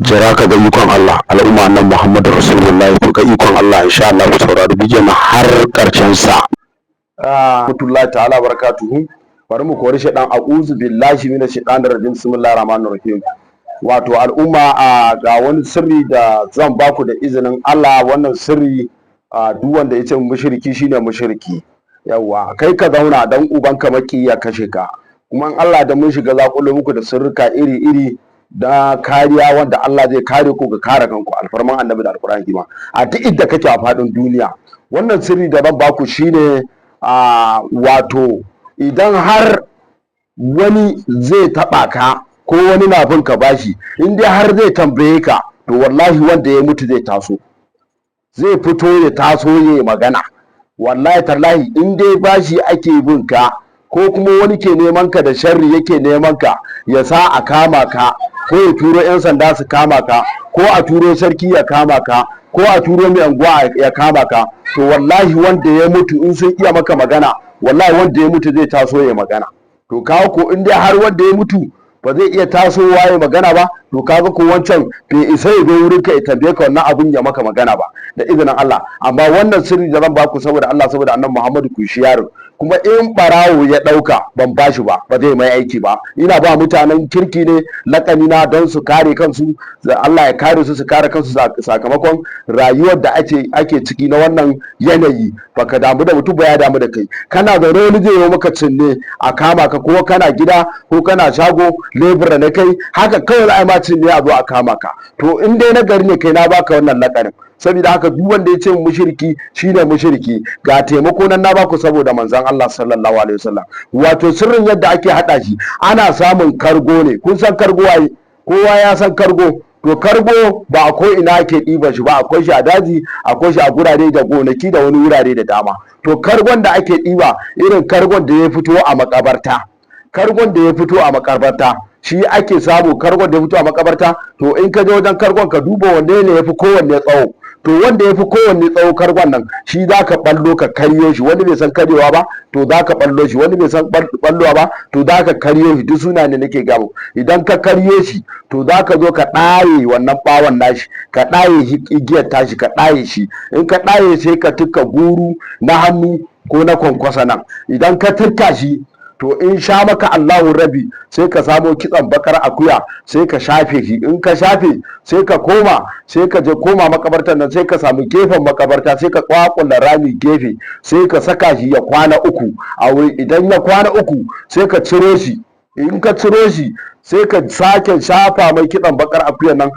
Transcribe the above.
jira ka ga ikon Allah al'umma nan Muhammadu Rasulullahi ku ga ikon Allah insha Allah ku saurari bidiyon har karshen sa. Rahmatullahi ta'ala barakatuhu. Bari mu kori shaidan, a'udhu billahi minash shaitanir rajim, bismillahir rahmanir rahim. Wato al'umma, ga wani sirri da zan baku da izinin Allah. Wannan sirri duk wanda ya ce mushriki shine mushriki. Yawwa kai ka zauna dan ubanka maki ya kashe ka, kuma Allah da mun shiga zakulo muku da sirrika iri iri da kariya wanda Allah zai kare ku ga kare kanku alfarman annabi da alqur'ani ma a duk inda kake a fadin duniya. Wannan sirri da zan baku shine wato idan har wani zai taba ka ko wani na bin ka bashi, in dai har zai tambaye ka, to wallahi wanda ya mutu zai taso, zai fito ya taso ya magana. Wallahi tallahi in dai bashi ake bin ka ko kuma wani ke neman ka da sharri yake neman ka ya sa a kama ka, ko ya turo 'yan sanda su kama ka, ko a turo sarki ya kama ka, ko a turo mai anguwa ya kama ka, to wallahi wanda ya mutu in sun iya maka magana, wallahi wanda ya mutu zai taso ya magana. To kawo ko in dai har wanda ya mutu ba zai iya tasowa ya magana ba, to kaga ko wancan bai isa ya zo wurin ka ya tambaye ka wannan abun ya maka magana ba da izinin Allah. Amma wannan sirri da zan baku saboda Allah saboda annabi Muhammadu ku shi yaro, kuma in barawo ya dauka ban bashi ba zai mai aiki ba. Ina ba mutanen kirki ne lakani na don su kare kansu, Allah ya kare su, su kare kansu sakamakon rayuwar da ake ciki na wannan yanayi. Baka damu da mutum ba, ya damu da kai. Kana zaune wani zai yi maka cinne a kama ka, ko kana gida ko kana shago lebura na kai, haka kawai ai ma cinne a zo a kama ka. To in dai na gari ne kai, na baka wannan lakarin. Saboda haka duk wanda ya ce mushriki shine mushriki. Ga taimako nan na baku saboda manzon Allah sallallahu alaihi wasallam. Wato sirrin yadda ake hada shi, ana samun kargo ne. Kun san kargo ai, kowa ya san kargo. To kargo ba a ko ina ake ɗiba shi ba, akwai shi a daji, akwai shi a gurare da gonaki da wani wurare da dama. To kargon da ake ɗiba irin kargon da ya fito a makabarta, kargon da ya fito a makabarta shi ake samu. Kargon da ya fito a makabarta, to in ka je wajen kargon ka duba wanne ne ya fi kowanne tsawo. To wanda ya fi kowanne tsawo kargon nan shi za ka ballo ka karyo shi. Wani bai san karyewa ba, to za ka ballo shi. Wani bai san ballowa ba, to za ka karyo shi. Duk suna ne nake gamo. Idan ka karye shi, to za ka zo ka ɗaye wannan ɓawon nashi, ka ɗaye shi, igiyar tashi ka ɗaye shi. In ka ɗaye sai ka tuka guru na hannu ko na kwankwasa nan. Idan ka turka shi, to in sha maka Allahu rabi, sai ka samo kitsan bakar akuya sai ka shafe shi. In ka shafe sai ka koma, sai ka je koma makabartar nan, sai ka samu gefen makabarta, sai ka kwakula rami gefe, sai ka saka shi ya kwana uku a wuri. Idan ya kwana uku sai ka ciro shi. In ka ciro shi sai ka sake shafa mai kitsan bakar akuya nan.